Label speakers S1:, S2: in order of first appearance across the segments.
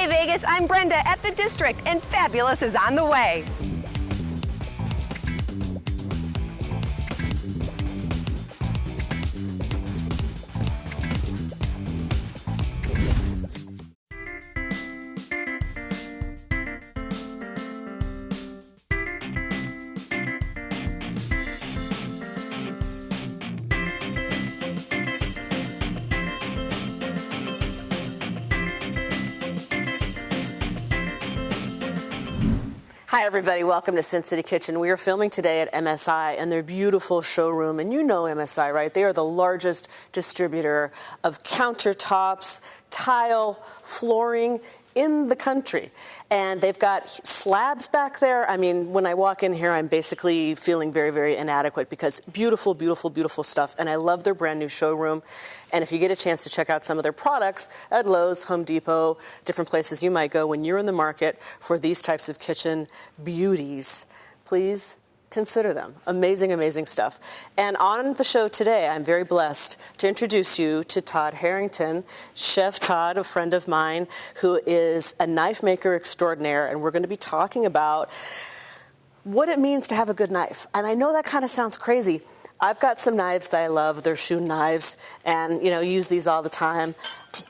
S1: Hey Vegas, I'm Brenda at the District, and Fabulous is on the way.
S2: Hi everybody, welcome to Sin City Kitchen. We are filming today at MSI and their beautiful showroom. And you know MSI, right? They are the largest distributor of countertops, tile, flooring in the country. And they've got slabs back there. I mean, when I walk in here, I'm basically feeling very, very inadequate because beautiful, beautiful, beautiful stuff. And I love their brand new showroom. And if you get a chance to check out some of their products at Lowe's, Home Depot, different places you might go when you're in the market for these types of kitchen beauties, please consider them. Amazing, amazing stuff. And on the show today, I'm very blessed to introduce you to Todd Harrington, Chef Todd, a friend of mine, who is a knife maker extraordinaire. And we're going to be talking about what it means to have a good knife. And I know that kind of sounds crazy. I've got some knives that I love. They're shoe knives, and use these all the time.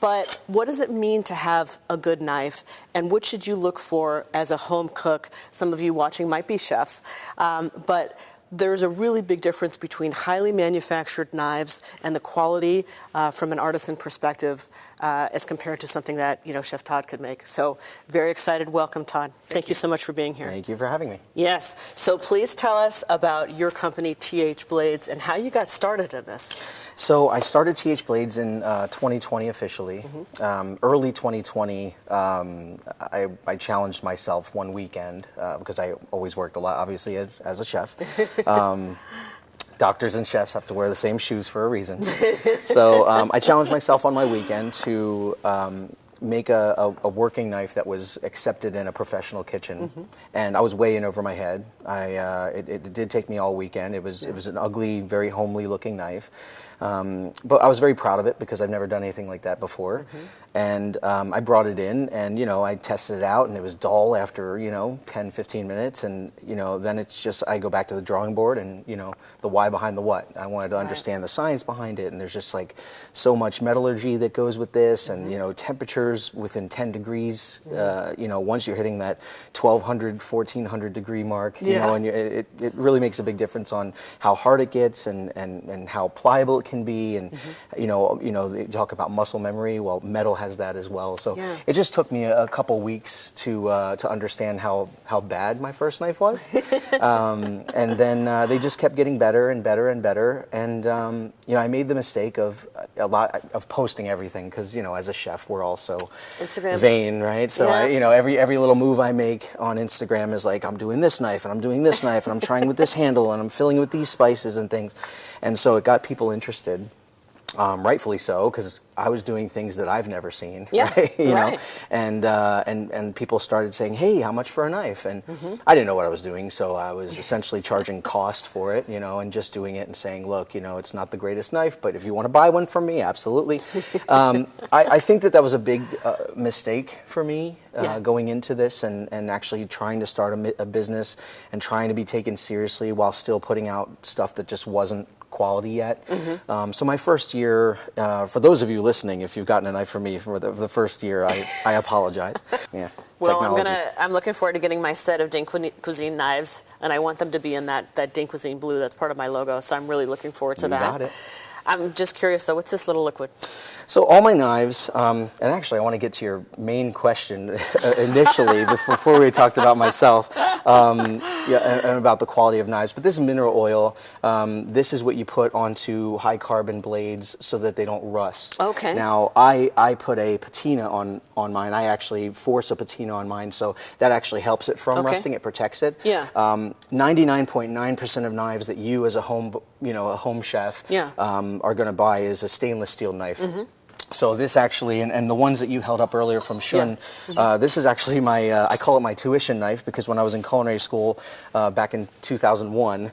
S2: But what does it mean to have a good knife, and what should you look for as a home cook? Some of you watching might be chefs, but there's a really big difference between highly manufactured knives and the quality from an artisan perspective as compared to something that Chef Todd could make. So very excited. Welcome, Todd. Thank you so much for being here.
S3: Thank you for having me.
S2: Yes. So please tell us about your company, TH Blades, and how you got started in this.
S3: So I started TH Blades in 2020 officially. Early 2020, I challenged myself one weekend because I always worked a lot, obviously, as a chef. Doctors and chefs have to wear the same shoes for a reason. So I challenged myself on my weekend to make a working knife that was accepted in a professional kitchen, and I was way in over my head. It did take me all weekend. It was an ugly, very homely looking knife, but I was very proud of it because I've never done anything like that before. And I brought it in, and I tested it out, and it was dull after 10, 15 minutes, and then it's just I go back to the drawing board, and the why behind the what. I wanted to understand the science behind it, and there's just like so much metallurgy that goes with this, and temperatures within 10 degrees. Once you're hitting that 1200, 1400 degree mark, and it really makes a big difference on how hard it gets and how pliable it can be, and they talk about muscle memory. Well, metal has that as well. So it just took me a couple weeks to understand how bad my first knife was, and then they just kept getting better and better and better. And I made the mistake of a lot of posting everything because as a chef we're also
S2: Instagram
S3: vain, right? So every little move I make on Instagram is like I'm doing this knife and I'm doing this knife and I'm trying with this handle and I'm filling with these spices and things, and so it got people interested. Rightfully so, because I was doing things that I've never seen, right? You know, and people started saying, "Hey, how much for a knife?" And I didn't know what I was doing, so I was essentially charging cost for it, and just doing it and saying, "Look, it's not the greatest knife, but if you want to buy one from me, absolutely." I think that was a big mistake for me going into this and actually trying to start a business and trying to be taken seriously while still putting out stuff that just wasn't quality yet. So my first year, for those of you listening, if you've gotten a knife from me for the first year, I apologize. Yeah.
S2: Well, I'm looking forward to getting my set of Ding Cuisine knives, and I want them to be in that Ding Cuisine blue. That's part of my logo, so I'm really looking forward to that.
S3: You got it.
S2: I'm just curious though, what's this little liquid?
S3: So all my knives, and actually I want to get to your main question initially, before we talked about myself, and about the quality of knives. But this is mineral oil. This is what you put onto high carbon blades so that they don't rust. Okay. Now I put a patina on mine. I actually force a patina on mine, so that actually helps it from rusting. It protects it. Yeah. 99.9% of knives that you as a home chef are going to buy is a stainless steel knife. So this actually, and the ones that you held up earlier from Shun, this is actually my, I call it my tuition knife, because when I was in culinary school back in 2001,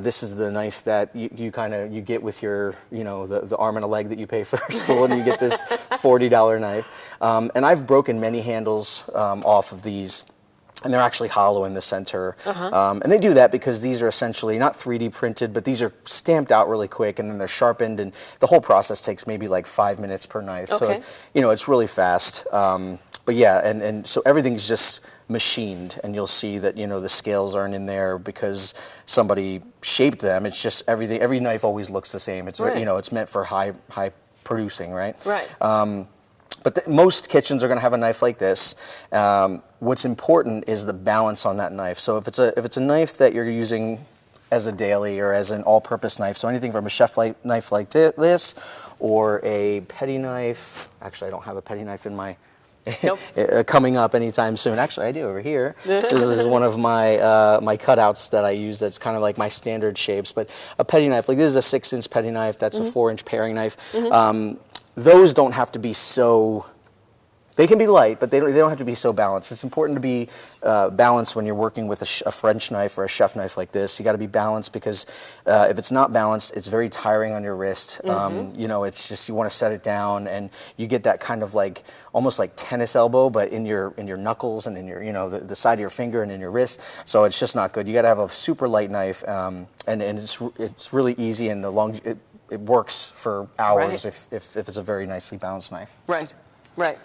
S3: this is the knife that you get with your, the arm and a leg that you pay for school, and you get this $40 knife. And I've broken many handles off of these. And they're actually hollow in the center. And they do that because these are essentially not 3D printed, but these are stamped out really quick, and then they're sharpened, and the whole process takes maybe like 5 minutes per knife. So, it's really fast. But yeah, and so everything's just machined, and you'll see that, the scales aren't in there because somebody shaped them. It's just everything, every knife always looks the same. It's, it's meant for high producing, right? But most kitchens are going to have a knife like this. What's important is the balance on that knife. So if it's a knife that you're using as a daily or as an all-purpose knife, so anything from a chef knife like this, or a petty knife. Actually, I don't have a petty knife in my coming up anytime soon. Actually, I do over here. This is one of my my cutouts that I use. That's kind of like my standard shapes. But a petty knife, like this is a 6-inch petty knife. That's a 4-inch paring knife. Those don't have to be so, they can be light, but they don't have to be so balanced. It's important to be balanced when you're working with a French knife or a chef knife like this. You got to be balanced, because if it's not balanced, it's very tiring on your wrist. It's just, you want to set it down, and you get that kind of like, almost like tennis elbow, but in your knuckles and in your, the side of your finger and in your wrist. So it's just not good. You got to have a super light knife, and it's really easy, and it works for hours if it's a very nicely balanced knife.
S2: Right.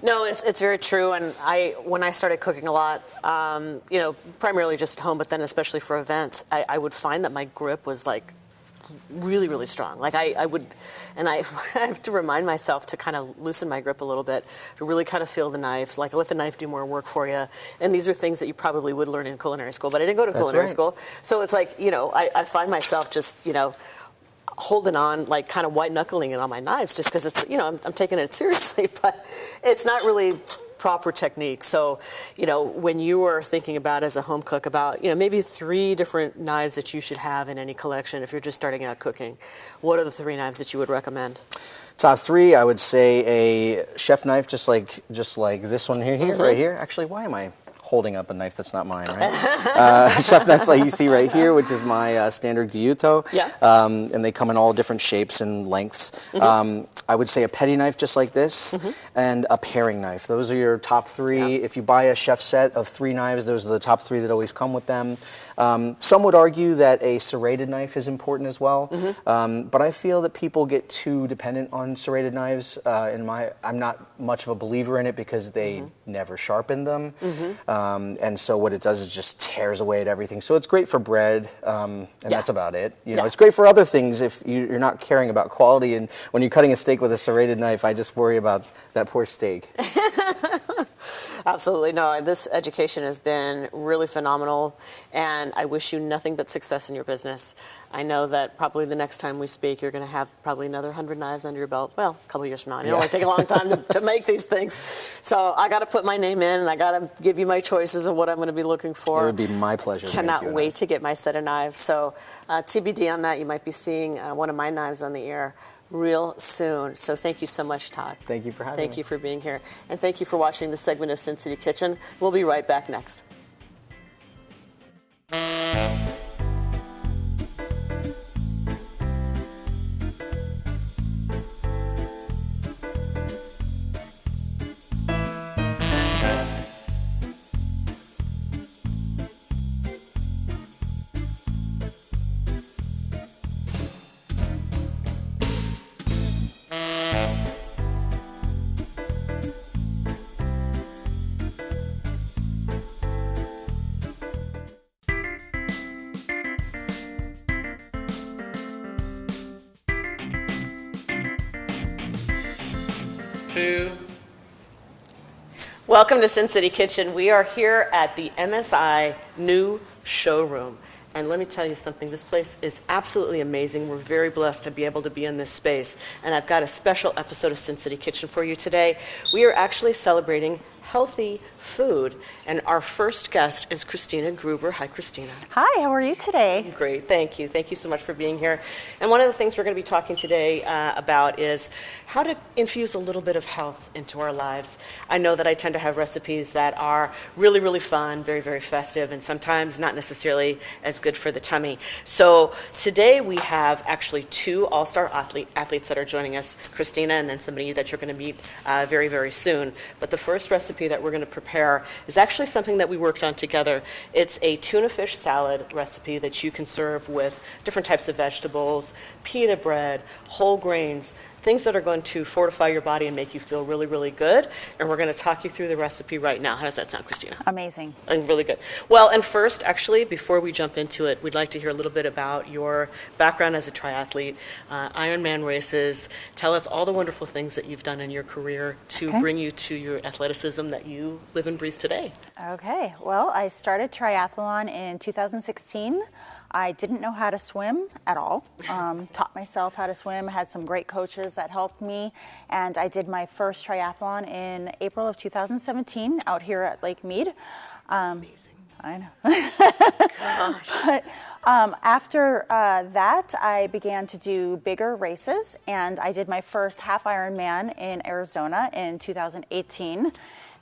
S2: No, it's very true. And when I started cooking a lot, primarily just at home, but then especially for events, I would find that my grip was like really, really strong. Like I would, and I have to remind myself to kind of loosen my grip a little bit, to really kind of feel the knife, like let the knife do more work for you. And these are things that you probably would learn in culinary school, but I didn't go to culinary school. So it's like, I find myself just, holding on, like kind of white knuckling it on my knives, just because it's, I'm taking it seriously, but it's not really proper technique. So, when you are thinking about, as a home cook, about, maybe 3 different knives that you should have in any collection if you're just starting out cooking, what are the 3 knives that you would recommend?
S3: Top 3, I would say a chef knife, just like this one here, right here. Actually, why am I holding up a knife that's not mine, right? Chef knife like you see right here, which is my standard gyuto. And they come in all different shapes and lengths. I would say a petty knife just like this, and a paring knife. Those are your top 3. If you buy a chef set of 3 knives, those are the top 3 that always come with them. Some would argue that a serrated knife is important as well, but I feel that people get too dependent on serrated knives. I'm not much of a believer in it, because they never sharpen them, and so what it does is just tears away at everything. So it's great for bread, and that's about it. It's great for other things if you're not caring about quality. And when you're cutting a steak with a serrated knife, I just worry about that poor steak.
S2: Absolutely. No, this education has been really phenomenal, and I wish you nothing but success in your business. I know that probably the next time we speak, you're going to have probably another 100 knives under your belt. Well, a couple years from now. It only take a long time to make these things. So I got to put my name in, and I got to give you my choices of what I'm going to be looking for.
S3: It would be my pleasure.
S2: Cannot wait to get my set of knives. So TBD on that. You might be seeing one of my knives on the air real soon. So thank you so much, Todd.
S3: Thank you for having me.
S2: Thank you for being here. And thank you for watching this segment of Sin City Kitchen. We'll be right back next. Welcome to Sin City Kitchen. We are here at the MSI new showroom. And let me tell you something, this place is absolutely amazing. We're very blessed to be able to be in this space. And I've got a special episode of Sin City Kitchen for you today. We are actually celebrating healthy food. And our first guest is Christina Gruber. Hi, Christina.
S4: Hi, how are you today?
S2: Great, thank you. Thank you so much for being here. And one of the things we're going to be talking today about is how to infuse a little bit of health into our lives. I know that I tend to have recipes that are really, really fun, very, very festive, and sometimes not necessarily as good for the tummy. So today we have actually two all-star athletes that are joining us, Christina and then somebody that you're going to meet very, very soon. But the first recipe that we're going to prepare is actually something that we worked on together. It's a tuna fish salad recipe that you can serve with different types of vegetables, pita bread, whole grains, things that are going to fortify your body and make you feel really, really good. And we're going to talk you through the recipe right now. How does that sound, Christina?
S4: Amazing.
S2: And really good. Well, and first, actually, before we jump into it, we'd like to hear a little bit about your background as a triathlete, Ironman races. Tell us all the wonderful things that you've done in your career to bring you to your athleticism that you live and breathe today.
S4: Okay, well, I started triathlon in 2016. I didn't know how to swim at all. Taught myself how to swim, had some great coaches that helped me, and I did my first triathlon in April of 2017 out here at Lake Mead.
S2: Amazing.
S4: I know.
S2: Gosh.
S4: But after that, I began to do bigger races, and I did my first half Ironman in Arizona in 2018.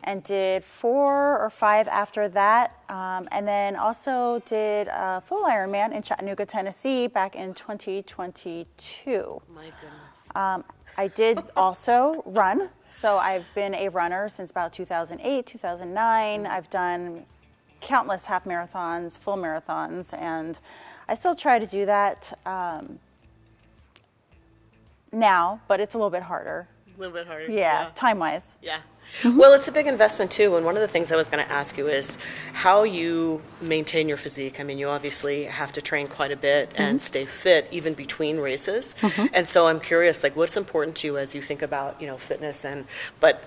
S4: And did 4 or 5 after that, and then also did a full Ironman in Chattanooga, Tennessee back in 2022.
S2: My goodness.
S4: I did also run, so I've been a runner since about 2008, 2009. I've done countless half marathons, full marathons, and I still try to do that now, but it's a little bit harder.
S2: A little bit harder.
S4: Yeah. Time-wise.
S2: Yeah. Well, it's a big investment too, and one of the things I was going to ask you is how you maintain your physique. I mean, you obviously have to train quite a bit and stay fit even between races, and so I'm curious, like, what's important to you as you think about, fitness but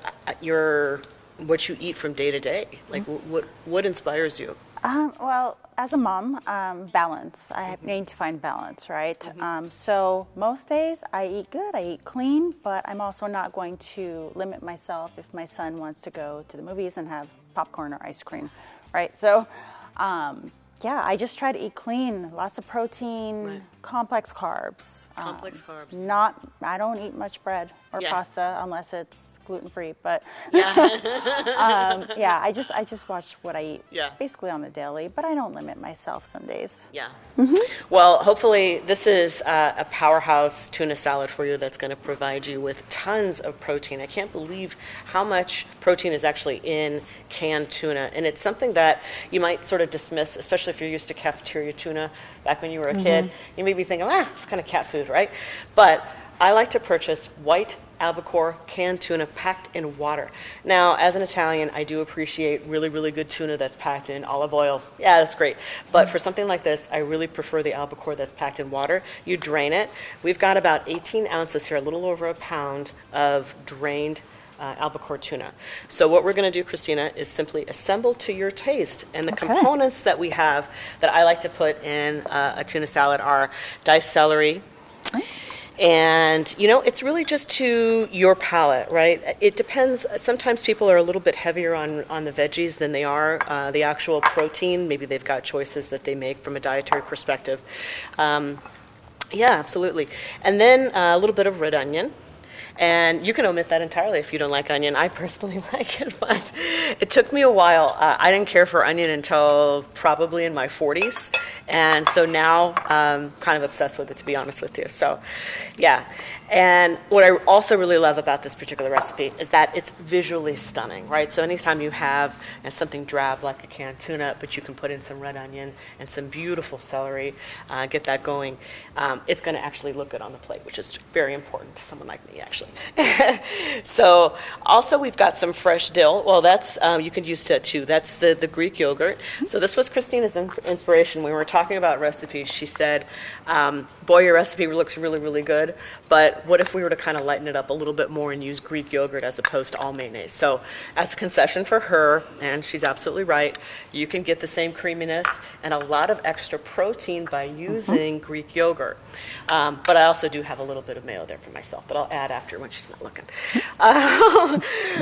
S2: what you eat from day to day? Like, what inspires you?
S4: Well, as a mom, balance. I need to find balance, right? So most days I eat good, I eat clean, but I'm also not going to limit myself if my son wants to go to the movies and have popcorn or ice cream, right? So, I just try to eat clean, lots of protein, complex carbs.
S2: Complex carbs.
S4: I don't eat much bread or pasta unless it's gluten-free, but I just watch what I eat basically on the daily, but I don't limit myself some days.
S2: Yeah. Well, hopefully this is a powerhouse tuna salad for you that's going to provide you with tons of protein. I can't believe how much protein is actually in canned tuna, and it's something that you might sort of dismiss, especially if you're used to cafeteria tuna back when you were a kid. You may be thinking, it's kind of cat food, right? But I like to purchase white albacore canned tuna packed in water. Now, as an Italian, I do appreciate really, really good tuna that's packed in olive oil. Yeah, that's great. But for something like this, I really prefer the albacore that's packed in water. You drain it. We've got about 18 ounces here, a little over a pound of drained albacore tuna. So what we're going to do, Christina, is simply assemble to your taste. And the components that we have that I like to put in a tuna salad are diced celery. And, it's really just to your palate, right? It depends. Sometimes people are a little bit heavier on the veggies than they are the actual protein. Maybe they've got choices that they make from a dietary perspective. Absolutely. And then a little bit of red onion. And you can omit that entirely if you don't like onion. I personally like it, but it took me a while. I didn't care for onion until probably in my 40s. And so now I'm kind of obsessed with it, to be honest with you. So, And what I also really love about this particular recipe is that it's visually stunning, right? So anytime you have something drab like a canned tuna, but you can put in some red onion and some beautiful celery, get that going, it's going to actually look good on the plate, which is very important to someone like me, actually. So also we've got some fresh dill. Well, that's you could use that too. That's the Greek yogurt. So this was Christina's inspiration. When we were talking about recipes, she said, boy, your recipe looks really, really good, but but what if we were to kind of lighten it up a little bit more and use Greek yogurt as opposed to all mayonnaise? So as a concession for her, and she's absolutely right, you can get the same creaminess and a lot of extra protein by using Greek yogurt. But I also do have a little bit of mayo there for myself, but I'll add after when she's not looking.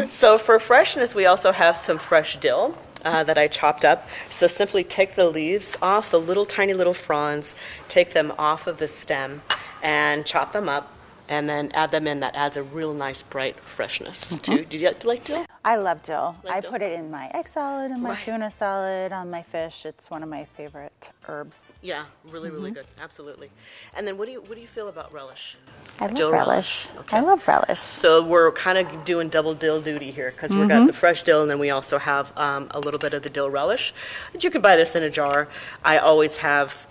S2: So for freshness, we also have some fresh dill. That I chopped up. So simply take the leaves off, the little tiny little fronds, take them off of the stem and chop them up and then add them in. That adds a real nice bright freshness too. Do you like dill?
S4: I love dill.
S2: Like
S4: I
S2: dill?
S4: put it in my egg salad and my
S2: Right.
S4: tuna salad, on my fish. It's one of my favorite herbs.
S2: Yeah, really, really good. Absolutely. And then what do you feel about relish?
S4: I love
S2: Dill
S4: relish.
S2: Okay.
S4: I love relish.
S2: So we're kind of doing double dill duty here because we've got the fresh dill and then we also have a little bit of the dill relish. You can buy this in a jar. I always have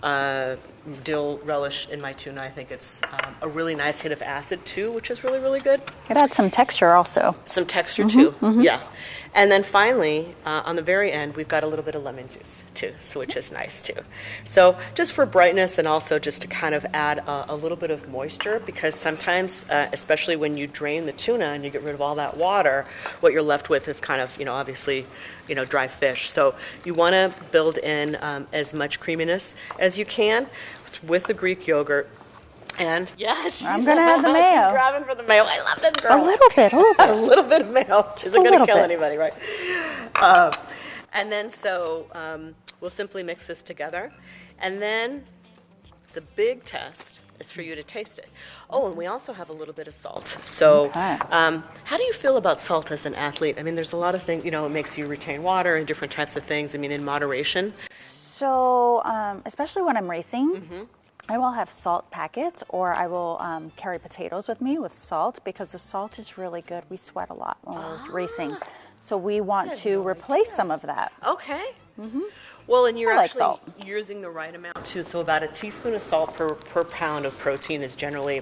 S2: dill relish in my tuna. I think it's a really nice hit of acid too, which is really, really good.
S4: It adds some texture also.
S2: Some texture too, yeah. And then finally, on the very end, we've got a little bit of lemon juice too, so which is nice too. So just for brightness and also just to kind of add a little bit of moisture, because sometimes, especially when you drain the tuna and you get rid of all that water, what you're left with is kind of, obviously, dry fish. So you want to build in as much creaminess as you can with the Greek yogurt. And
S4: I'm gonna have the mayo.
S2: She's grabbing for the mayo. I love this girl.
S4: A little bit.
S2: A little bit of mayo. She's not going to kill
S4: bit.
S2: anybody, right? And then so we'll simply mix this together. And then the big test is for you to taste it. Oh, and we also have a little bit of salt. So
S4: Okay.
S2: how do you feel about salt as an athlete? I mean, there's a lot of things, it makes you retain water and different types of things. I mean, in moderation.
S4: So, especially when I'm racing, I will have salt packets, or I will carry potatoes with me with salt, because the salt is really good. We sweat a lot when we're racing, so we want to replace some of that.
S2: Okay. Well, and you're
S4: I like
S2: actually
S4: salt.
S2: using the right amount too. So about a teaspoon of salt per pound of protein is generally,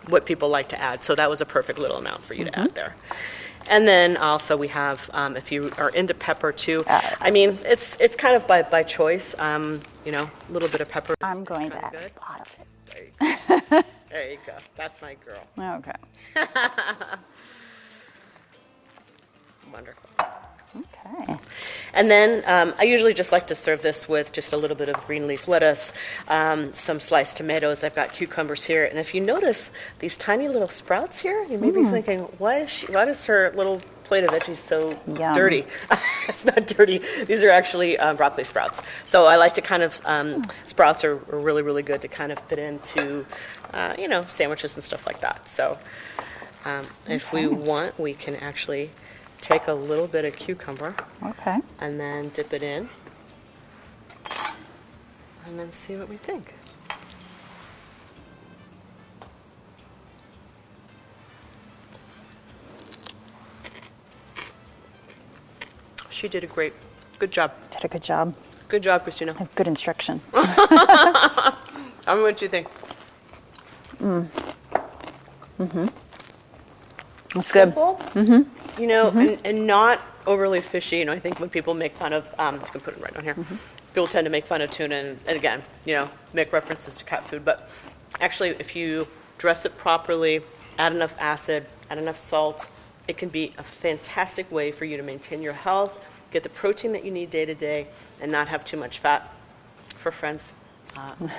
S2: what people like to add. So that was a perfect little amount for you to add there. And then also we have, if you are into pepper too, I mean, it's kind of by choice. A little bit of pepper.
S4: I'm going to add
S2: good.
S4: a lot of it.
S2: There you go. There you go. That's my girl.
S4: Okay.
S2: Wonderful.
S4: Okay.
S2: And then I usually just like to serve this with just a little bit of green leaf lettuce, some sliced tomatoes. I've got cucumbers here. And if you notice these tiny little sprouts here, you may be thinking, why is her little plate of veggies so
S4: Yum.
S2: dirty? It's not dirty. These are actually broccoli sprouts. So I like to kind of, sprouts are really, really good to kind of fit into, sandwiches and stuff like that. So if we want, we can actually take a little bit of cucumber
S4: Okay.
S2: and then dip it in and then see what we think. She did a good job.
S4: Did a good job.
S2: Good job, Christina.
S4: I have good instruction.
S2: I mean, what do you think?
S4: It's good.
S2: Simple, and not overly fishy. I think when people make fun of, you can put it right on here. People tend to make fun of tuna and again, make references to cat food. But actually, if you dress it properly, add enough acid, add enough salt, it can be a fantastic way for you to maintain your health, get the protein that you need day to day, and not have too much fat for friends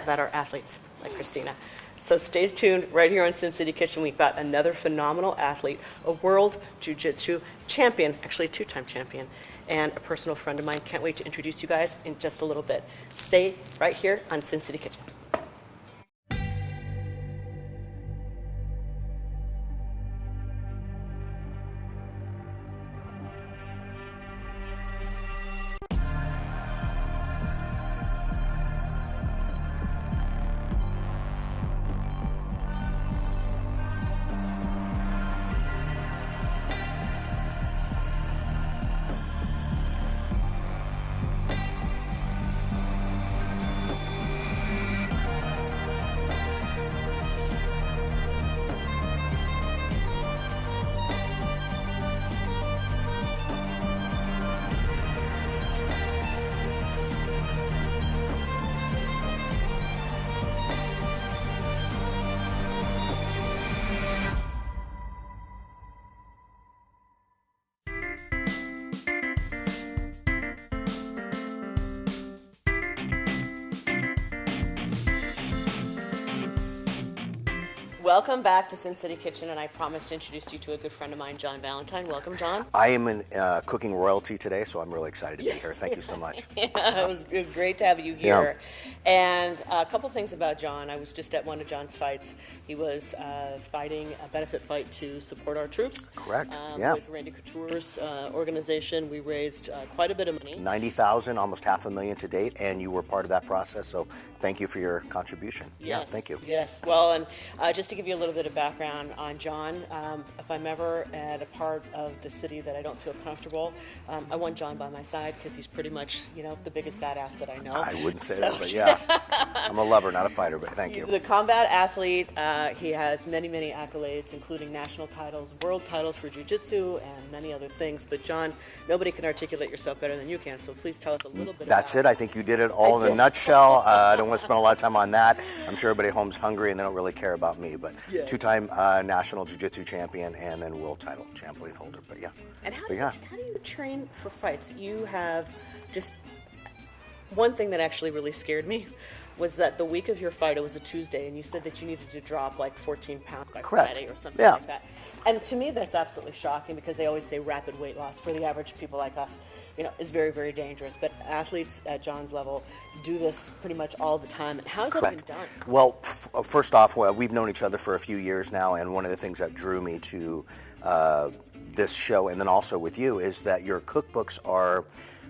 S2: that are athletes like Christina. So stay tuned right here on Sin City Kitchen. We've got another phenomenal athlete, a world jiu-jitsu champion, actually a two-time champion, and a personal friend of mine. Can't wait to introduce you guys in just a little bit. Stay right here on Sin City Kitchen. Welcome back to Sin City Kitchen, and I promised to introduce you to a good friend of mine, John Valentine. Welcome, John.
S5: I am in cooking royalty today, so I'm really excited to be here. Thank you so much.
S2: Yeah, it was great to have you here. Yeah. And a couple things about John. I was just at one of John's fights. He was fighting a benefit fight to support our troops.
S5: Correct.
S2: With Randy Couture's organization, we raised quite a bit of money.
S5: 90,000, almost $500,000 to date, and you were part of that process. So thank you for your contribution.
S2: Yes.
S5: Yeah, thank you.
S2: Yes. Well, and just to give you a little bit of background on John, if I'm ever at a part of the city that I don't feel comfortable, I want John by my side because he's pretty much, the biggest badass that I know.
S5: I wouldn't say that, but yeah. I'm a lover, not a fighter, but thank you.
S2: He's a combat athlete. He has many, many accolades, including national titles, world titles for jiu-jitsu, and many other things. But John, nobody can articulate yourself better than you can, so please tell us a little bit
S5: That's
S2: about
S5: it. I think you did it all in a nutshell. I don't want to spend a lot of time on that. I'm sure everybody at home's hungry and they don't really care about me, but
S2: yes.
S5: Two-time national jiu-jitsu champion and then world title champion holder, but yeah.
S2: And how do you train for fights? You have just one thing that actually really scared me was that the week of your fight, it was a Tuesday, and you said that you needed to drop like 14 pounds by Friday or something like that. And to me, that's absolutely shocking because they always say rapid weight loss for the average people like us, is very, very dangerous. But athletes at John's level do this pretty much all the time. How's that been done?
S5: Well, first off, we've known each other for a few years now, and one of the things that drew me to this show, and then also with you, is that your cookbooks are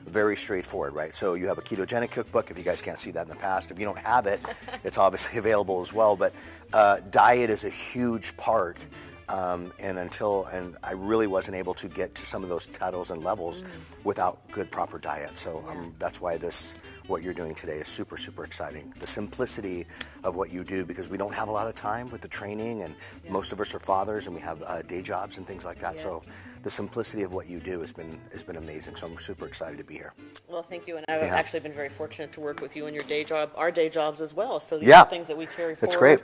S5: very straightforward, right? So you have a ketogenic cookbook, if you guys can't see that in the past. If you don't have it, it's obviously available as well, but diet is a huge part, and I really wasn't able to get to some of those titles and levels without good, proper diet. So that's why what you're doing today is super, super exciting. The simplicity of what you do, because we don't have a lot of time with the training, and most of us are fathers and we have day jobs and things like that. Yes. So the simplicity of what you do has been amazing. So I'm super excited to be here.
S2: Well, thank you. And I've actually been very fortunate to work with you in your day job, our day jobs as well. So these are things that we carry forward.
S5: That's great.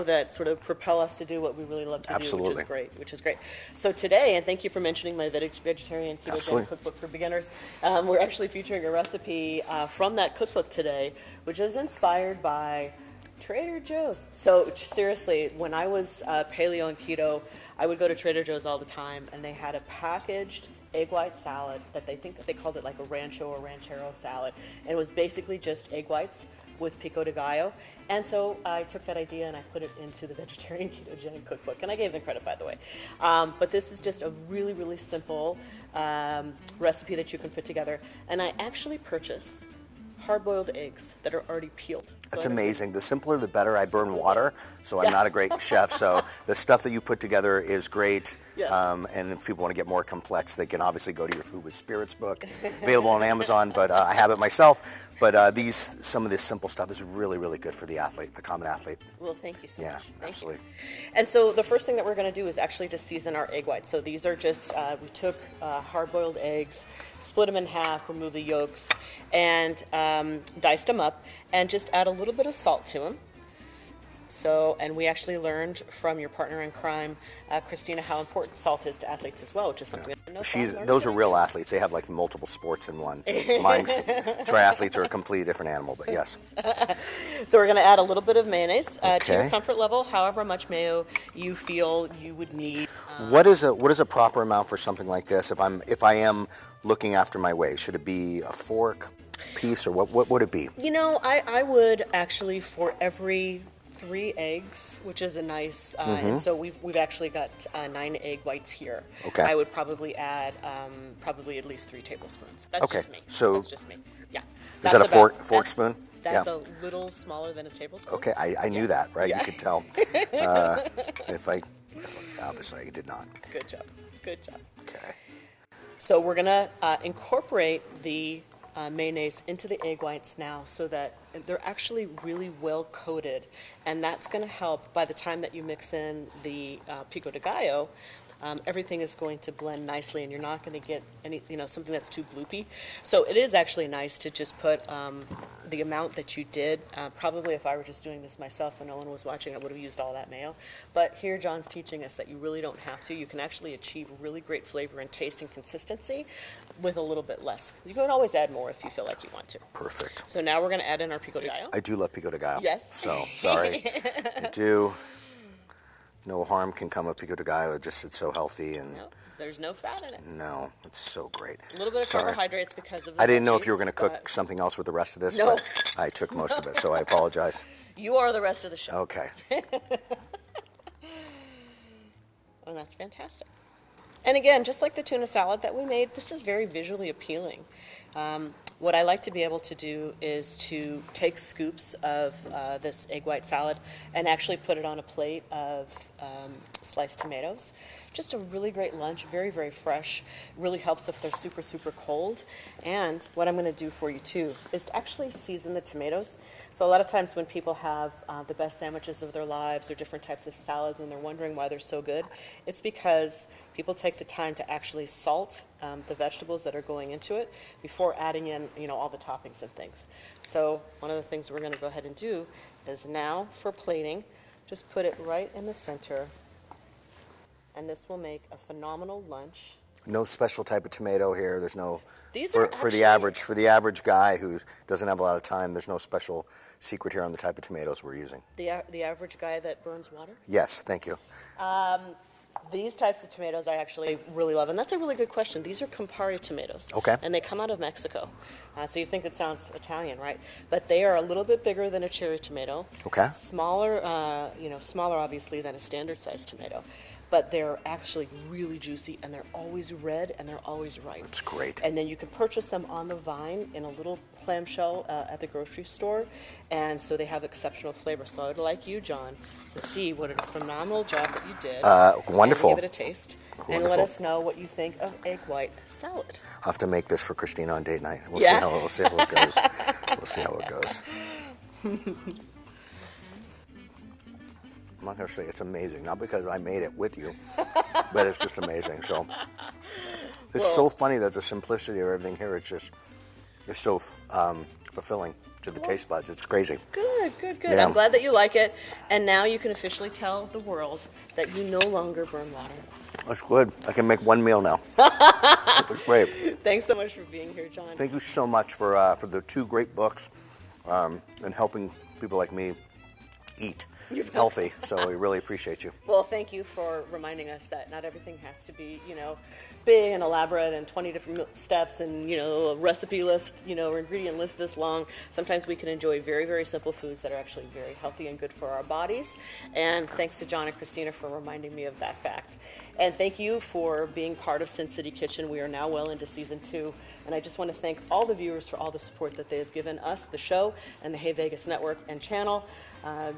S2: That sort of propel us to do what we really love to
S5: Absolutely.
S2: do, which is great. So today, and thank you for mentioning my vegetarian ketogenic cookbook for beginners, we're actually featuring a recipe from that cookbook today, which is inspired by Trader Joe's. So seriously, when I was paleo and keto, I would go to Trader Joe's all the time, and they had a packaged egg white salad that they called it like a rancho or ranchero salad, and it was basically just egg whites with pico de gallo. And so I took that idea and I put it into the vegetarian ketogenic cookbook, and I gave them credit, by the way. But this is just a really, really simple recipe that you can put together, and I actually purchase hard-boiled eggs that are already peeled.
S5: That's amazing. The simpler, the better. I burn water, so I'm not a great chef. So the stuff that you put together is great.
S2: Yes.
S5: And if people want to get more complex, they can obviously go to your Food with Spirits book, available on Amazon, but I have it myself. But some of this simple stuff is really, really good for the athlete, the common athlete.
S2: Well, thank you so much.
S5: Yeah, absolutely.
S2: And so the first thing that we're going to do is actually to season our egg whites. So these are just, we took hard-boiled eggs, split them in half, remove the yolks, and diced them up, and just add a little bit of salt to them. So, and we actually learned from your partner in crime, Christina, how important salt is to athletes as well, which is something I didn't know.
S5: Those are real athletes. They have like multiple sports in one. Mine's triathletes are a completely different animal, but yes.
S2: So we're going to add a little bit of mayonnaise to your comfort level, however much mayo you feel you would need.
S5: What is a proper amount for something like this? If I am looking after my weight, should it be a fork, piece, or what would it be?
S2: I would actually, for every 3 eggs, which is a nice, and so we've actually got 9 egg whites here.
S5: Okay.
S2: I would probably add probably at least 3 tablespoons. That's just me.
S5: So
S2: that's just me. Yeah.
S5: Is that a fork spoon?
S2: That's a little smaller than a tablespoon.
S5: Okay, I knew that, right? Yeah. You could tell. If I obviously I did not.
S2: Good job. Good job.
S5: Okay.
S2: So we're gonna incorporate the mayonnaise into the egg whites now so that they're actually really well coated, and that's going to help by the time that you mix in the pico de gallo. Everything is going to blend nicely, and you're not going to get any, something that's too gloopy. So it is actually nice to just put the amount that you did. Probably if I were just doing this myself and no one was watching, I would have used all that mayo. But here John's teaching us that you really don't have to. You can actually achieve really great flavor and taste and consistency with a little bit less. You can always add more if you feel like you want to.
S5: Perfect.
S2: So now we're going to add in our pico de gallo.
S5: I do love pico de gallo.
S2: Yes.
S5: So, sorry. I do. no harm can come of pico de gallo. It's so healthy and.
S2: No, there's no fat in it.
S5: No, it's so great.
S2: A little bit of carbohydrates because of the
S5: I didn't know if
S2: veggies,
S5: you were going to cook
S2: but
S5: something else with the rest of this,
S2: No.
S5: but I took most of it, so I apologize.
S2: You are the rest of the show.
S5: Okay.
S2: Oh, that's fantastic. And again, just like the tuna salad that we made, this is very visually appealing. What I like to be able to do is to take scoops of this egg white salad and actually put it on a plate of sliced tomatoes. Just a really great lunch, very, very fresh. Really helps if they're super, super cold. And what I'm going to do for you too is to actually season the tomatoes. So a lot of times when people have the best sandwiches of their lives or different types of salads and they're wondering why they're so good, it's because people take the time to actually salt the vegetables that are going into it before adding in, all the toppings and things. So one of the things we're going to go ahead and do is now for plating, just put it right in the center, and this will make a phenomenal lunch.
S5: No special type of tomato here. There's no
S2: These
S5: for
S2: are
S5: the average guy who doesn't have a lot of time. There's no special secret here on the type of tomatoes we're using.
S2: The average guy that burns water?
S5: Yes, thank you.
S2: These types of tomatoes I actually really love, and that's a really good question. These are Campari tomatoes.
S5: Okay.
S2: And they come out of Mexico. So you think it sounds Italian, right? But they are a little bit bigger than a cherry tomato.
S5: Okay.
S2: Smaller, smaller obviously than a standard sized tomato. But they're actually really juicy, and they're always red, and they're always ripe.
S5: That's great.
S2: And then you can purchase them on the vine in a little clamshell at the grocery store, and so they have exceptional flavor. So I'd like you, John, to see what a phenomenal job that you did.
S5: Wonderful.
S2: And give it a taste, and let
S5: Wonderful.
S2: us know what you think of egg white salad.
S5: I'll have to make this for Christina on date night. We'll
S2: Yeah.
S5: see how it goes. We'll see how it goes. I'm not going to say it's amazing, not because I made it with you, but it's just amazing. So it's so funny that the simplicity of everything here, it's so fulfilling to the taste buds. It's crazy.
S2: Good.
S5: Yeah.
S2: I'm glad that you like it, and now you can officially tell the world that you no longer burn water.
S5: That's good. I can make one meal now. It was great.
S2: Thanks so much for being here, John.
S5: Thank you so much for the 2 great books and helping people like me eat healthy. So we really appreciate you.
S2: Well, thank you for reminding us that not everything has to be, big and elaborate and 20 different steps and, a recipe list, or ingredient list this long. Sometimes we can enjoy very, very simple foods that are actually very healthy and good for our bodies. And thanks to John and Christina for reminding me of that fact. And thank you for being part of Sin City Kitchen. We are now well into season 2. And I just want to thank all the viewers for all the support that they have given us, the show, and the Hey Vegas Network and channel.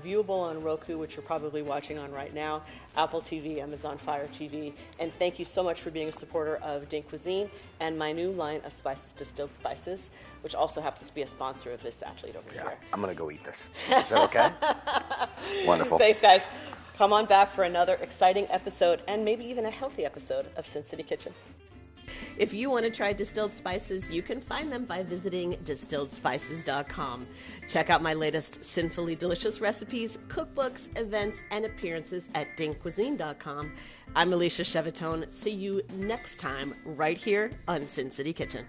S2: Viewable on Roku, which you're probably watching on right now, Apple TV, Amazon Fire TV. And thank you so much for being a supporter of Dink Cuisine and my new line of spices, Distilled Spices, which also happens to be a sponsor of this athlete over
S5: Yeah,
S2: here.
S5: I'm going to go eat this. Is that okay? Wonderful.
S2: Thanks, guys. Come on back for another exciting episode and maybe even a healthy episode of Sin City Kitchen. If you want to try distilled spices, you can find them by visiting distilledspices.com. Check out my latest sinfully delicious recipes, cookbooks, events, and appearances at dinkcuisine.com. I'm Alicia Shevetone. See you next time right here on Sin City Kitchen.